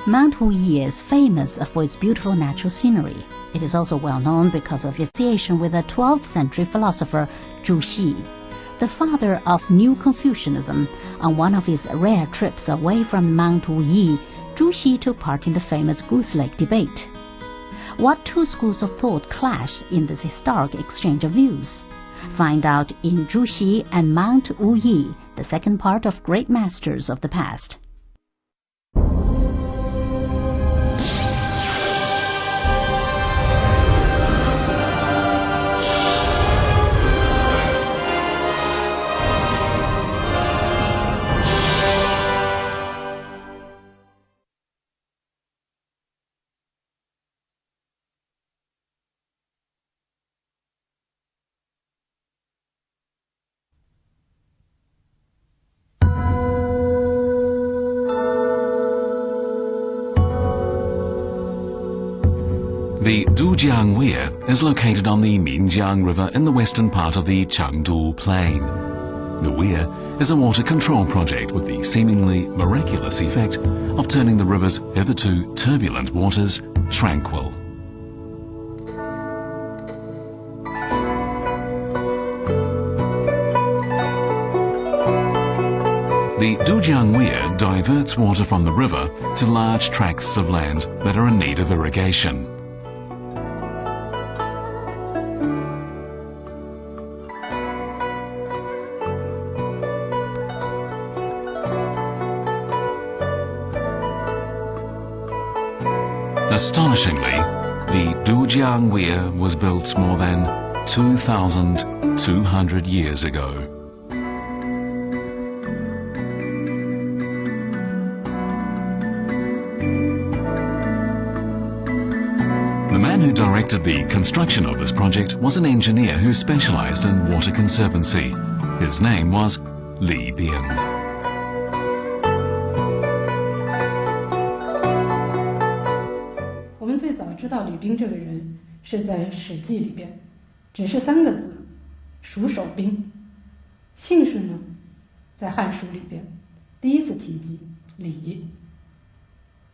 Mount Wuyi is famous for its beautiful natural scenery. It is also well known because of its association with the 12th century philosopher Zhu, the father of New Confucianism. On one of his rare trips away from Mount Wuyi, Zhu took part in the famous Goose Lake debate. What two schools of thought clashed in this historic exchange of views? Find out in Zhu and Mount Wuyi, the second part of Great Masters of the Past. The Dujiang Weir is located on the Minjiang River in the western part of the Chengdu Plain. The Weir is a water control project with the seemingly miraculous effect of turning the river's hitherto turbulent waters tranquil. The Dujiang Weir diverts water from the river to large tracts of land that are in need of irrigation. Astonishingly, the Dujiang Weir was built more than 2,200 years ago. The man who directed the construction of this project was an engineer who specialized in water conservancy. His name was Weir. 知道李冰这个人是在《史记》里边，只是3个字，蜀守兵。姓氏呢，在《汉书》里边第一次提及李。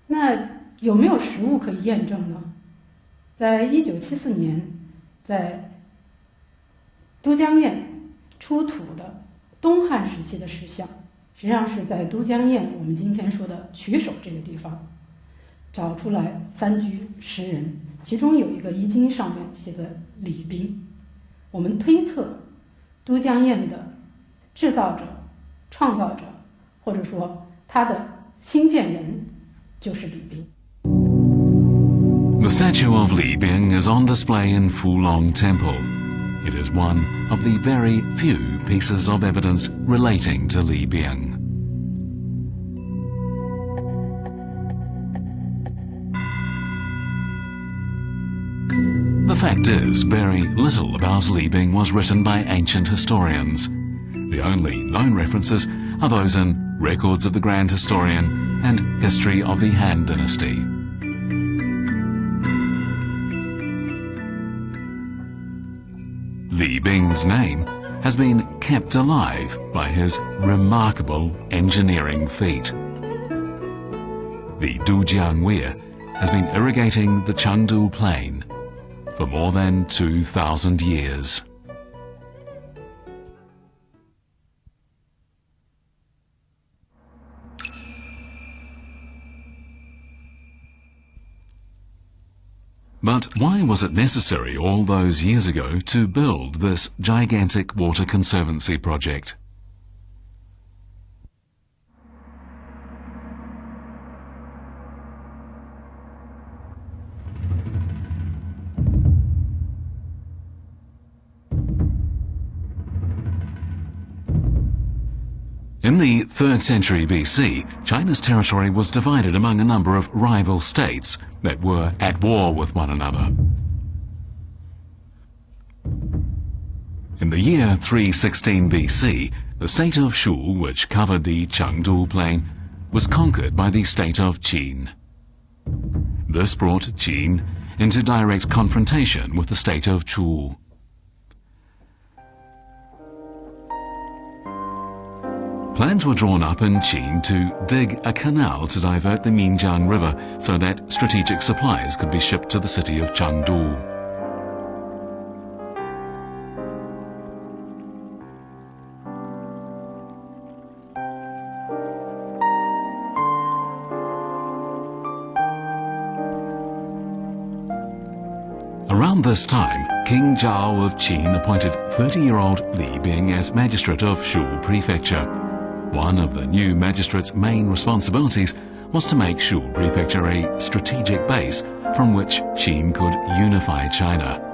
那有没有实物可以验证呢？在1974年，在都江堰出土的东汉时期的石像，实际上是在都江堰我们今天说的曲首这个地方。 找出来3居10人，其中有一个衣襟上面写的李冰。我们推测，都江堰的制造者、创造者，或者说他的兴建人，就是李冰。The statue of Li Bing is on display in Fulong Temple. It is one of the very few pieces of evidence relating to Li Bing. The fact is, very little about Li Bing was written by ancient historians. The only known references are those in Records of the Grand Historian and History of the Han Dynasty. Li Bing's name has been kept alive by his remarkable engineering feat. The Dujiang Weir has been irrigating the Chengdu Plain for more than 2,000 years. But why was it necessary all those years ago to build this gigantic water conservancy project? In the 3rd century BC, China's territory was divided among a number of rival states that were at war with one another. In the year 316 BC, the state of Shu, which covered the Chengdu Plain, was conquered by the state of Qin. This brought Qin into direct confrontation with the state of Chu. Plans were drawn up in Qin to dig a canal to divert the Minjiang River so that strategic supplies could be shipped to the city of Chengdu. Around this time, King Zhao of Qin appointed 30-year-old Li Bing as magistrate of Shu Prefecture. One of the new magistrate's main responsibilities was to make Shu Prefecture a strategic base from which Qin could unify China.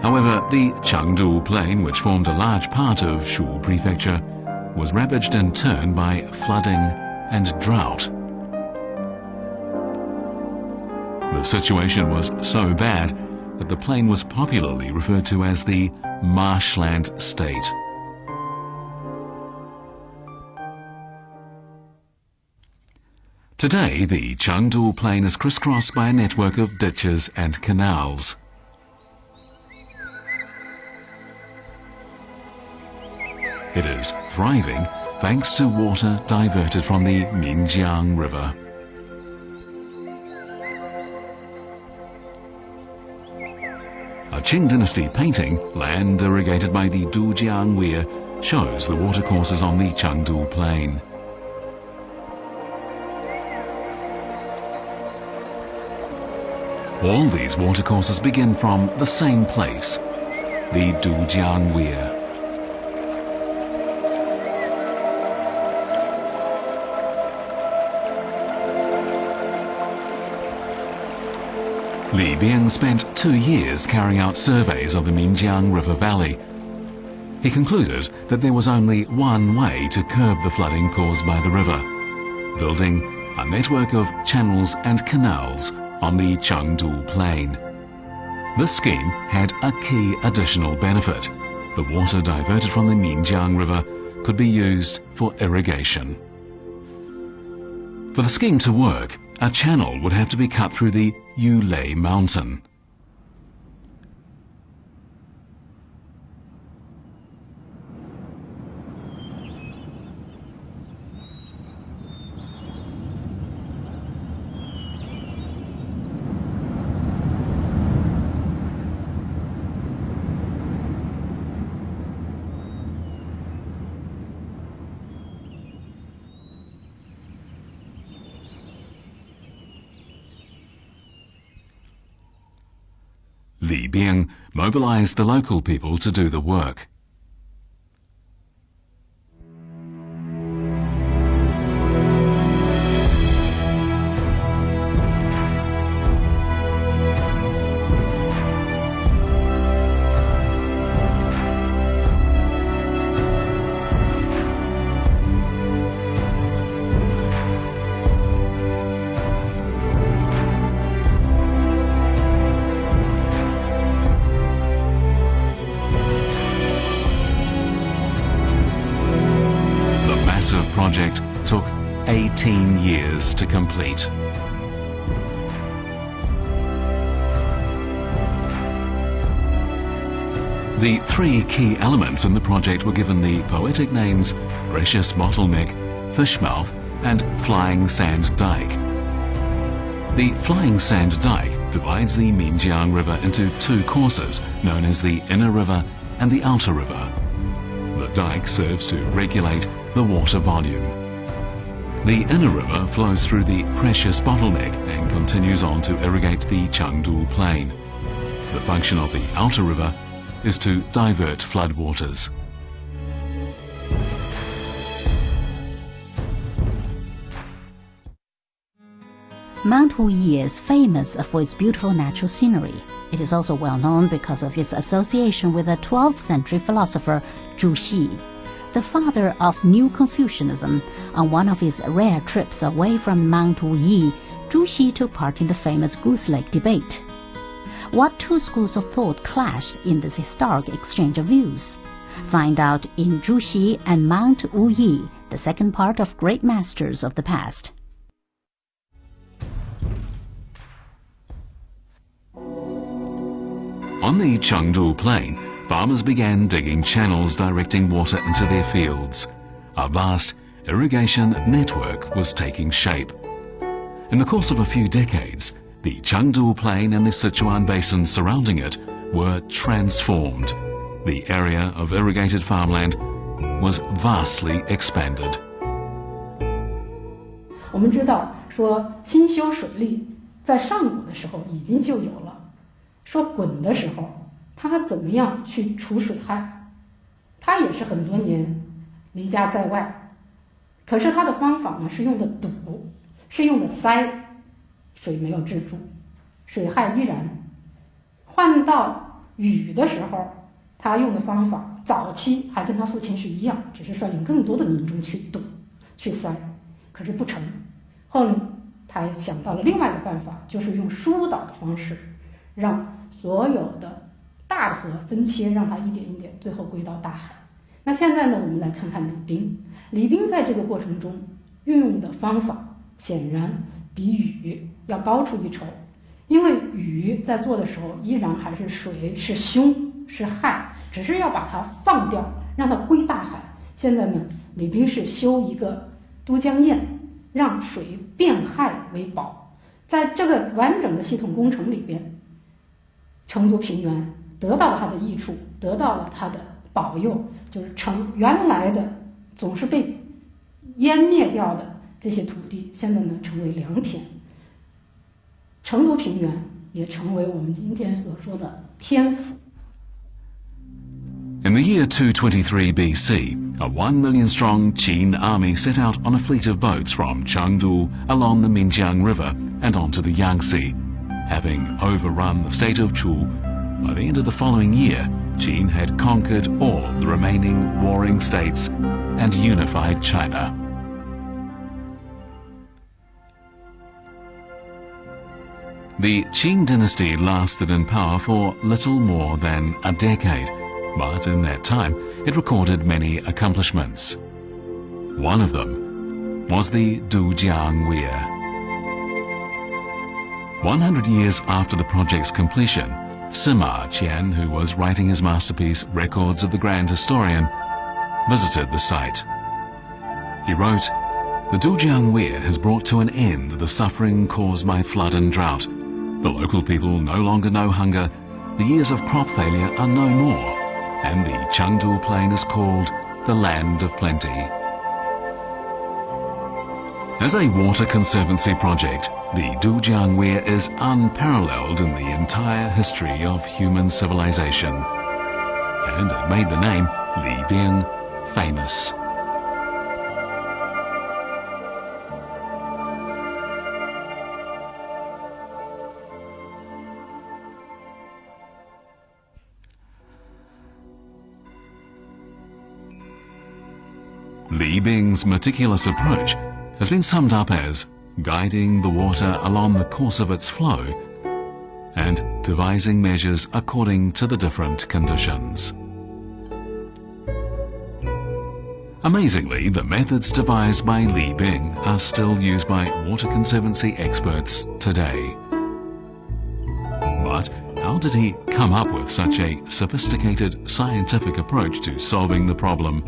However, the Chengdu Plain, which formed a large part of Shu Prefecture, was ravaged in turn by flooding and drought. The situation was so bad that the plain was popularly referred to as the marshland state. Today, the Chengdu Plain is crisscrossed by a network of ditches and canals. It is thriving thanks to water diverted from the Minjiang River. A Qing dynasty painting, Land Irrigated by the Dujiang Weir, shows the watercourses on the Chengdu Plain. All these watercourses begin from the same place, the Dujiang Weir. Li Bing spent 2 years carrying out surveys of the Minjiang River Valley. He concluded that there was only one way to curb the flooding caused by the river: building a network of channels and canals on the Chengdu Plain. This scheme had a key additional benefit. The water diverted from the Minjiang River could be used for irrigation. For the scheme to work, a channel would have to be cut through the Yulei Mountain. Li Bing mobilized the local people to do the work. Project took 18 years to complete. The 3 key elements in the project were given the poetic names Precious Bottleneck, Fishmouth and Flying Sand Dike. The Flying Sand Dike divides the Minjiang River into 2 courses known as the Inner River and the Outer River. The dike serves to regulate the water volume. The Inner River flows through the Precious Bottleneck and continues on to irrigate the Chengdu Plain. The function of the Outer River is to divert floodwaters. Mount Wuyi is famous for its beautiful natural scenery. It is also well known because of its association with the 12th century philosopher Zhu, the father of New Confucianism. On one of his rare trips away from Mount Wuyi, Zhu took part in the famous Goose Lake debate. What two schools of thought clashed in this historic exchange of views? Find out in Zhuxi and Mount Wuyi, the second part of Great Masters of the Past. On the Chengdu Plain, farmers began digging channels directing water into their fields. A vast irrigation network was taking shape. In the course of a few decades, the Chengdu Plain and the Sichuan basin surrounding it were transformed. The area of irrigated farmland was vastly expanded. 我们知道说新修水利在上古的时候已经就有了。说鲧的时候，他怎么样去除水害？他也是很多年离家在外，可是他的方法呢是用的堵，是用的塞，水没有治住，水害依然。换到禹的时候，他用的方法早期还跟他父亲是一样，只是率领更多的民众去堵、去塞，可是不成。后来他想到了另外的办法，就是用疏导的方式。让所有的大的河分切，让它一点一点最后归到大海。那现在呢，我们来看看李冰。李冰在这个过程中运用的方法显然比禹要高出一筹，因为禹在做的时候依然还是水是凶是害，只是要把它放掉，让它归大海。现在呢，李冰是修一个都江堰，让水变害为宝。在这个完整的系统工程里边，成都平原得到了它的益处，得到了它的保佑，就是原来的总是被湮灭掉的这些土地，现在呢成为良田。成都平原也成为我们今天所说的天府。In the year 223 BC, a 1 million strong Qin army set out on a fleet of boats from Chengdu along the Minjiang River and onto the Yangtze. Having overrun the state of Chu, by the end of the following year, Qin had conquered all the remaining warring states and unified China. The Qin dynasty lasted in power for little more than a decade, but in that time it recorded many accomplishments. One of them was the Dujiang Weir. 100 years after the project's completion, Sima Qian, who was writing his masterpiece Records of the Grand Historian, visited the site. He wrote, "The Dujiang Weir has brought to an end the suffering caused by flood and drought. The local people no longer know hunger, the years of crop failure are no more, and the Chengdu Plain is called the Land of Plenty." As a water conservancy project, the Dujiang Weir is unparalleled in the entire history of human civilization, and it made the name Li Bing famous. Li Bing's meticulous approach has been summed up as guiding the water along the course of its flow and devising measures according to the different conditions. Amazingly, the methods devised by Li Bing are still used by water conservancy experts today. But how did he come up with such a sophisticated scientific approach to solving the problem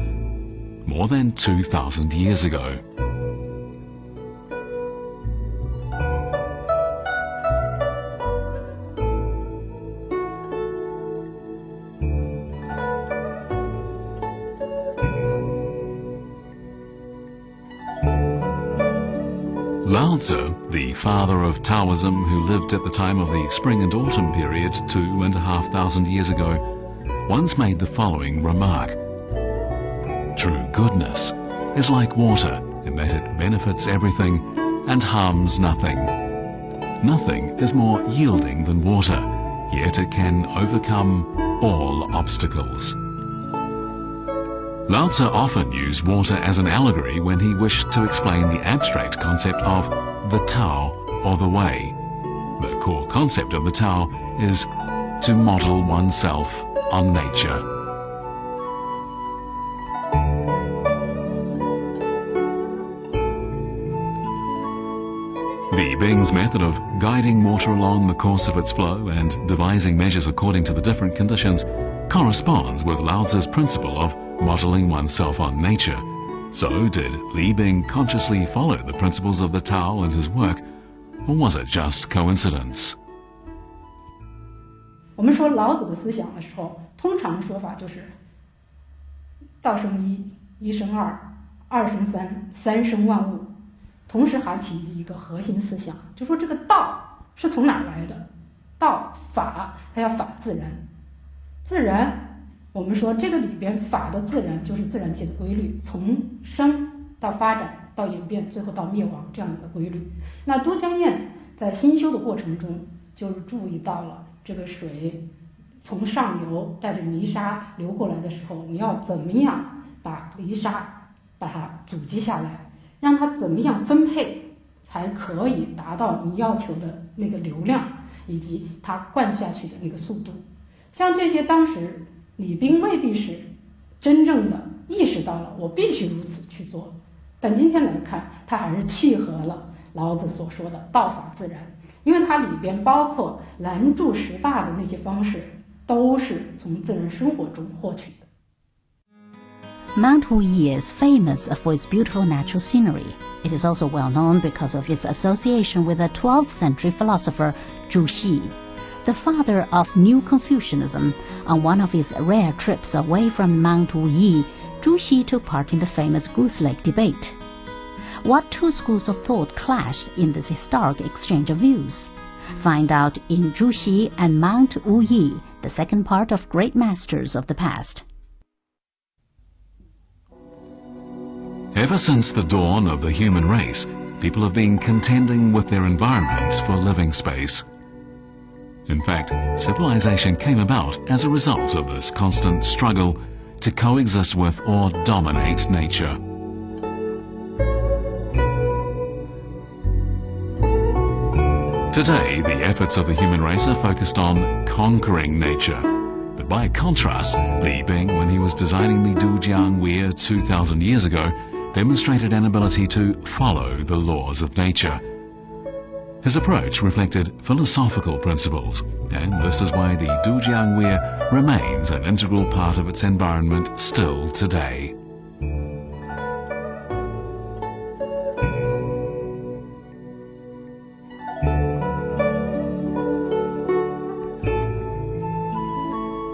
more than 2,000 years ago? Lao Tzu, the father of Taoism, who lived at the time of the spring and autumn period 2,500 years ago, once made the following remark: "True goodness is like water in that it benefits everything and harms nothing. Nothing is more yielding than water, yet it can overcome all obstacles." Lao Tzu often used water as an allegory when he wished to explain the abstract concept of the Tao or the Way. The core concept of the Tao is to model oneself on nature. Li Bing's method of guiding water along the course of its flow and devising measures according to the different conditions corresponds with Laozi's principle of modeling oneself on nature. So did Li Bing consciously follow the principles of the Tao in his work, or was it just coincidence? 我们说老子的思想的时候，通常说法就是道生一，一生二，二生三，三生万物。同时还提及一个核心思想，就说这个道是从哪儿来的？道法，它要法自然。自然，我们说这个里边法的自然就是自然界的规律，从生到发展到演变，最后到灭亡这样一个规律。那都江堰在新修的过程中，就是注意到了这个水从上游带着泥沙流过来的时候，你要怎么样把泥沙把它阻击下来？让它怎么样分配才可以达到你要求的那个流量，以及它灌下去的那个速度。像这些，当时李冰未必是真正的意识到了我必须如此去做，但今天来看，它还是契合了老子所说的道法自然，因为它里边包括拦住石坝的那些方式，都是从自然生活中获取的。Mount Weir is famous for its beautiful natural scenery. It is also well known because of its association with the 12th century philosopher Zhu, the father of New Confucianism. On one of his rare trips away from Mount Weir, Zhu took part in the famous Goose Lake debate. What two schools of thought clashed in this historic exchange of views? Find out in Zhu and Mount Weir, the second part of Great Masters of the Past. Ever since the dawn of the human race, people have been contending with their environments for living space. In fact, civilization came about as a result of this constant struggle to coexist with or dominate nature. Today, the efforts of the human race are focused on conquering nature. But by contrast, Li Bing, when he was designing the Dujiang Weir 2,000 years ago, demonstrated an ability to follow the laws of nature. His approach reflected philosophical principles, and this is why the Dujiang Weir remains an integral part of its environment still today.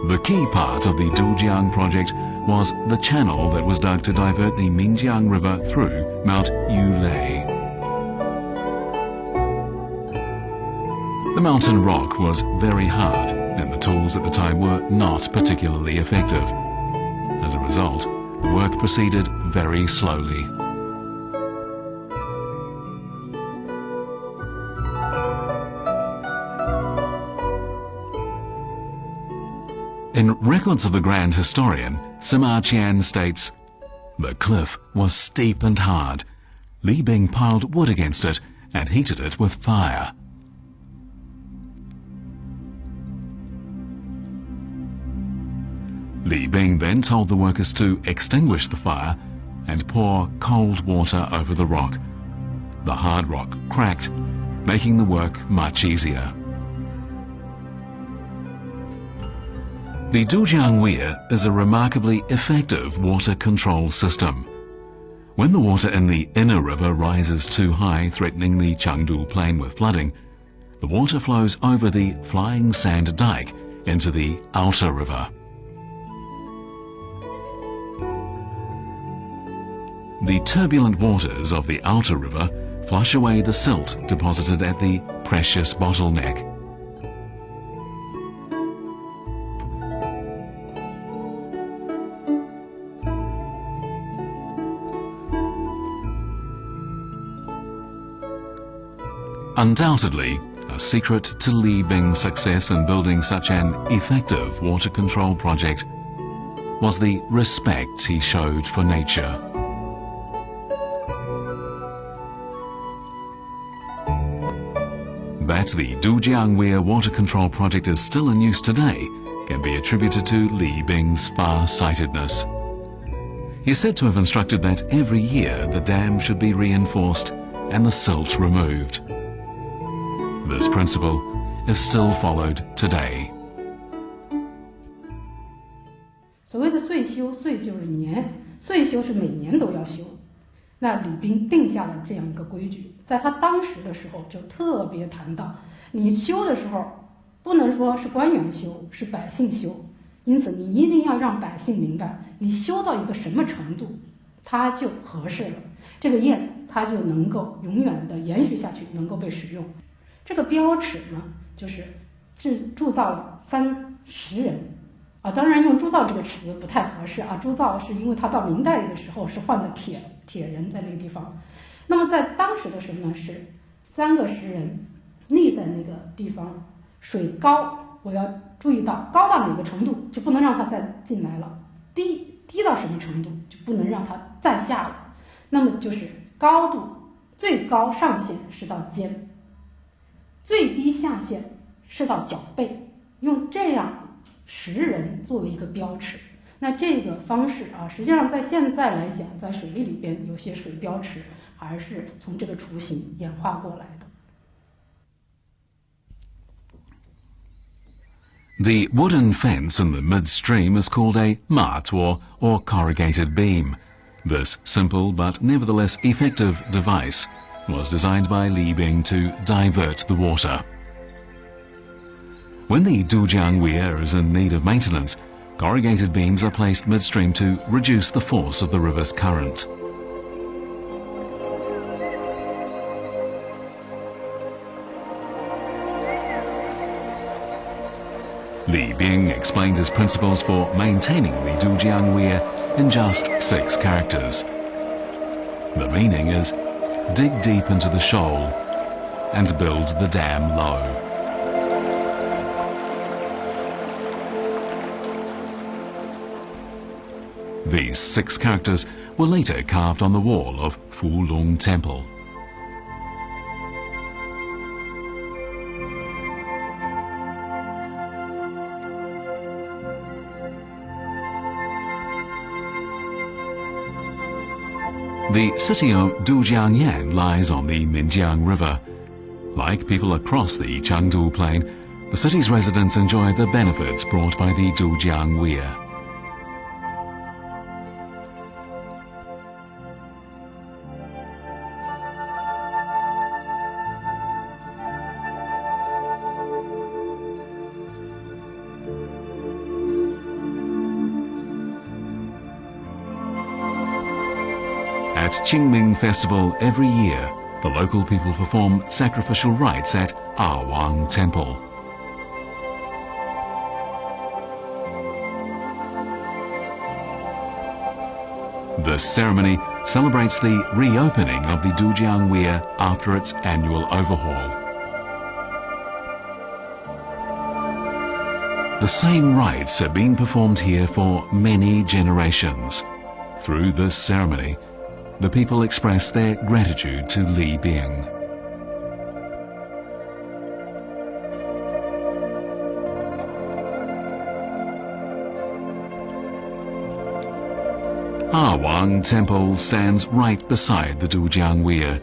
The key part of the Dujiang project was the channel that was dug to divert the Minjiang River through Mount Yulei. The mountain rock was very hard, and the tools at the time were not particularly effective. As a result, the work proceeded very slowly. In Records of the Grand Historian, Sima Qian states, "The cliff was steep and hard. Li Bing piled wood against it and heated it with fire." Li Bing then told the workers to extinguish the fire and pour cold water over the rock. The hard rock cracked, making the work much easier. The Dujiang Weir is a remarkably effective water control system. When the water in the inner river rises too high, threatening the Chengdu Plain with flooding, the water flows over the flying sand dike into the outer river. The turbulent waters of the outer river flush away the silt deposited at the precious bottleneck. Undoubtedly, a secret to Li Bing's success in building such an effective water control project was the respect he showed for nature. that the Dujiang Weir water control project is still in use today can be attributed to Li Bing's far-sightedness. He is said to have instructed that every year the dam should be reinforced and the silt removed. This principle is still followed today. 所谓的岁修，岁就是年，岁修是每年都要修。那李冰定下了这样一个规矩，在他当时的时候就特别谈到，你修的时候不能说是官员修，是百姓修，因此你一定要让百姓明白，你修到一个什么程度，它就合适了，这个堰它就能够永远的延续下去，能够被使用。这个标尺呢，就是铸造了30人。当然用铸造这个词不太合适啊，铸造是因为它到明代的时候是换的铁人在那个地方，那么在当时的时候呢，是3个石人立在那个地方，水高，我要注意到高到哪个程度就不能让它再进来了，低到什么程度就不能让它再下了，那么就是高度最高上限是到肩，最低下限是到脚背，用这样10人作为一个标尺。那这个方式啊，实际上在现在来讲，在水利里边有些水标尺还是从这个雏形演化过来的。The wooden fence in the midstream is called a matuo, or corrugated beam. This simple but nevertheless effective device was designed by Li Bing to divert the water. When the Dujiang Weir is in need of maintenance, corrugated beams are placed midstream to reduce the force of the river's current. Li Bing explained his principles for maintaining the Dujiang Weir in just 6 characters. The meaning is, dig deep into the shoal and build the dam low. These 6 characters were later carved on the wall of Fulong Temple. The city of Dujiang lies on the Minjiang River. Like people across the Chengdu Plain, the city's residents enjoy the benefits brought by the Dujiang Weir. At Qingming Festival every year, the local people perform sacrificial rites at Wang Temple. This ceremony celebrates the reopening of the Dujiang Weir after its annual overhaul. The same rites have been performed here for many generations. Through this ceremony, the people express their gratitude to Li Bing. Wang Temple stands right beside the Dujiang Weir.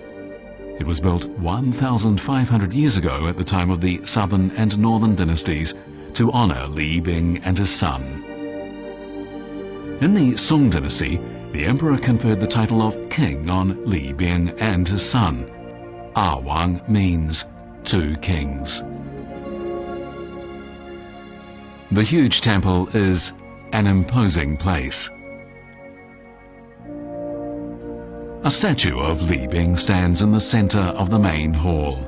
It was built 1,500 years ago at the time of the Southern and Northern dynasties to honor Li Bing and his son. In the Song dynasty, the emperor conferred the title of king on Li Bing and his son. Wang means 2 kings. The huge temple is an imposing place. A statue of Li Bing stands in the center of the main hall.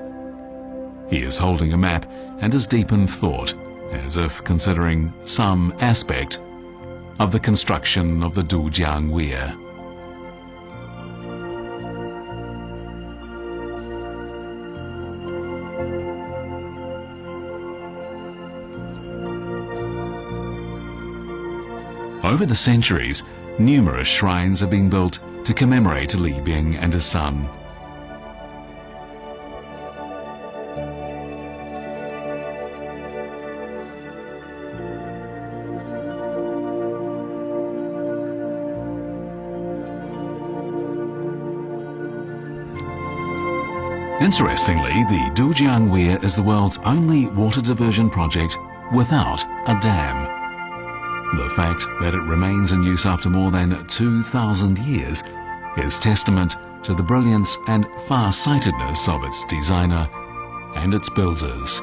He is holding a map and is deep in thought, as if considering some aspect of the construction of the Dujiang Weir. Over the centuries, numerous shrines have been built to commemorate Li Bing and his son. Interestingly, the Dujiang Weir is the world's only water diversion project without a dam. The fact that it remains in use after more than 2,000 years is testament to the brilliance and far-sightedness of its designer and its builders.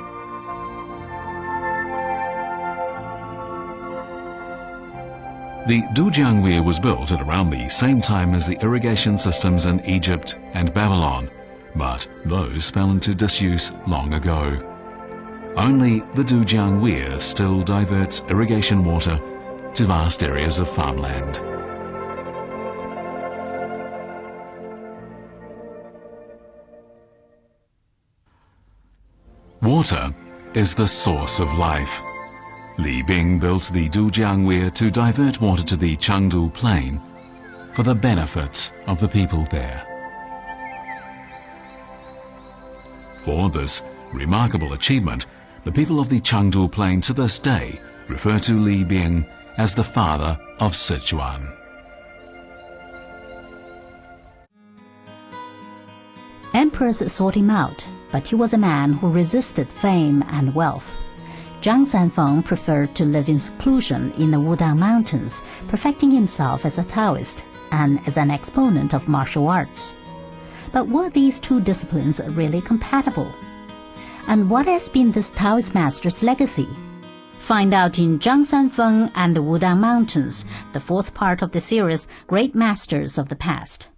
The Dujiang Weir was built at around the same time as the irrigation systems in Egypt and Babylon, but those fell into disuse long ago. Only the Dujiang Weir still diverts irrigation water to vast areas of farmland. Water is the source of life. Li Bing built the Dujiang Weir to divert water to the Chengdu Plain for the benefit of the people there. For this remarkable achievement, the people of the Chengdu Plain to this day refer to Li Bing as the father of Sichuan. Emperors sought him out, but he was a man who resisted fame and wealth. Zhang Sanfeng preferred to live in seclusion in the Wudang Mountains, perfecting himself as a Taoist and as an exponent of martial arts. But were these two disciplines really compatible? And what has been this Taoist master's legacy? Find out in Zhang Sanfeng and the Wudang Mountains, the fourth part of the series, Great Masters of the Past.